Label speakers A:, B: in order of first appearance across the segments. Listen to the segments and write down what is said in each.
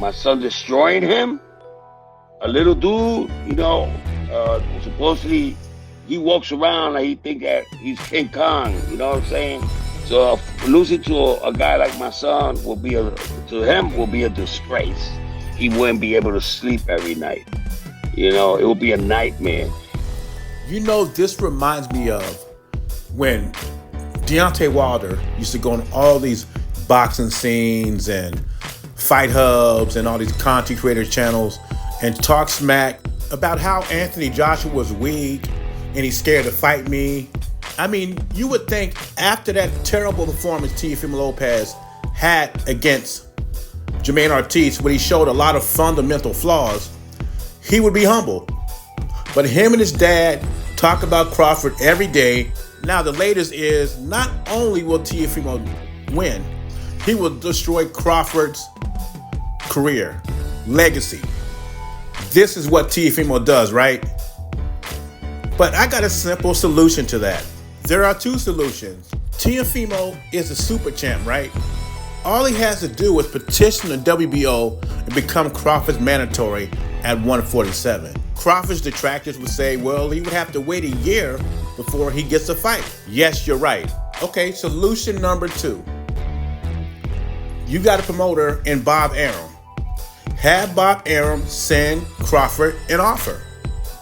A: my son destroying him. A little dude, supposedly he walks around like he think that he's King Kong. You know what I'm saying? So losing to a guy like my son will be a disgrace. He wouldn't be able to sleep every night. It will be a nightmare.
B: This reminds me of when Deontay Wilder used to go on all these boxing scenes and fight hubs and all these content creator channels and talk smack about how Anthony Joshua was weak and he's scared to fight me. I mean, you would think after that terrible performance Teofimo Lopez had against Jermaine Ortiz, where he showed a lot of fundamental flaws, he would be humble. But him and his dad talk about Crawford every day. Now the latest is not only will Teofimo win, he will destroy Crawford's career, legacy. This is what Teofimo does, right? But I got a simple solution to that. There are two solutions. Teofimo is a super champ, right? All he has to do is petition the WBO and become Crawford's mandatory at 147. Crawford's detractors would say, well, he would have to wait a year before he gets a fight. Yes, you're right. Okay, solution number 2. You got a promoter in Bob Arum. Have Bob Arum send Crawford an offer.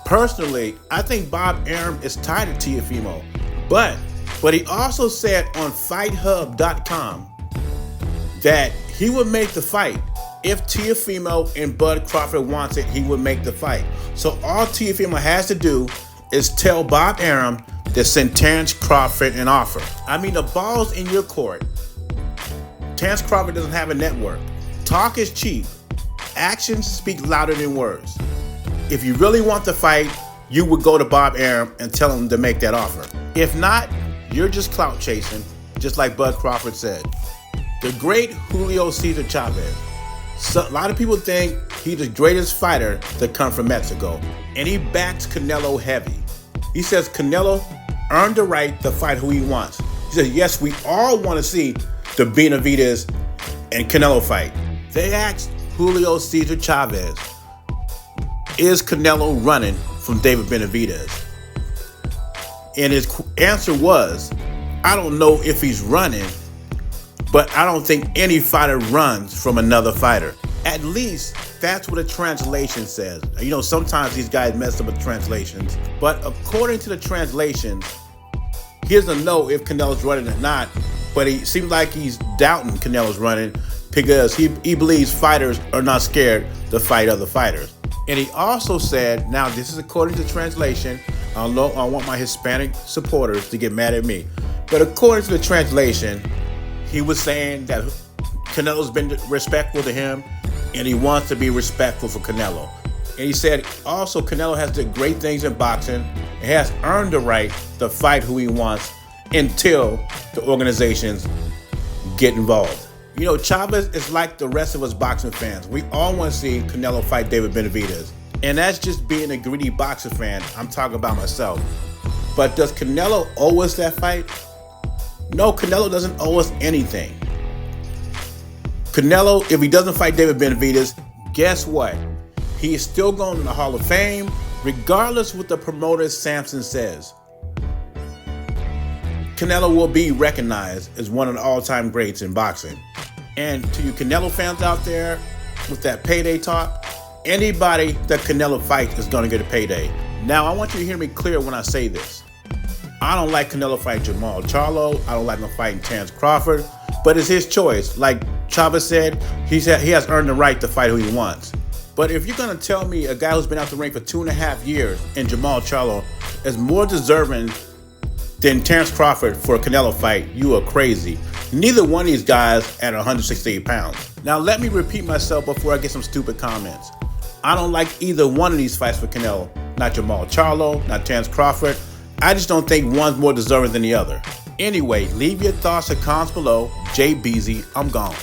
B: Personally, I think Bob Arum is tired of Teofimo, but he also said on FightHub.com that he would make the fight. If Teofimo and Bud Crawford wants it, he would make the fight. So all Teofimo has to do is tell Bob Arum to send Terence Crawford an offer. I mean, the ball's in your court. Terence Crawford doesn't have a network. Talk is cheap. Actions speak louder than words. If you really want the fight, you would go to Bob Arum and tell him to make that offer. If not, you're just clout chasing, just like Bud Crawford said. The great Julio Cesar Chavez. A lot of people think he's the greatest fighter to come from Mexico, and he backs Canelo heavy. He says Canelo earned the right to fight who he wants. He says, yes, we all want to see the Benavidez and Canelo fight. They asked Julio Cesar Chavez, is Canelo running from David Benavidez? And his answer was, I don't know if he's running, but I don't think any fighter runs from another fighter. At least that's what a translation says. Sometimes these guys mess up with translations, but according to the translations, he doesn't know if Canelo's running or not, but he seems like he's doubting Canelo's running because he believes fighters are not scared to fight other fighters. And he also said, now this is according to translation, I want my Hispanic supporters to get mad at me, but according to the translation, he was saying that Canelo's been respectful to him and he wants to be respectful for Canelo. And he said also Canelo has done great things in boxing and has earned the right to fight who he wants until the organizations get involved. Chavez is like the rest of us boxing fans. We all want to see Canelo fight David Benavidez. And that's just being a greedy boxing fan. I'm talking about myself. But does Canelo owe us that fight? No, Canelo doesn't owe us anything. Canelo, if he doesn't fight David Benavidez, guess what? He is still going to the Hall of Fame, regardless what the promoter Sampson says. Canelo will be recognized as one of the all-time greats in boxing. And to you Canelo fans out there with that payday talk, anybody that Canelo fights is going to get a payday. Now, I want you to hear me clear when I say this. I don't like Canelo fighting Jamal Charlo. I don't like him fighting Terence Crawford. But it's his choice. Like Chavez said, he has earned the right to fight who he wants. But if you're going to tell me a guy who's been out the ring for 2.5 years in Jamal Charlo is more deserving than Terence Crawford for a Canelo fight, you are crazy. Neither one of these guys at 168 pounds. Now let me repeat myself before I get some stupid comments. I don't like either one of these fights for Canelo. Not Jamal Charlo, not Terence Crawford. I just don't think one's more deserving than the other. Anyway, leave your thoughts and comments below. Jay Beezy, I'm gone.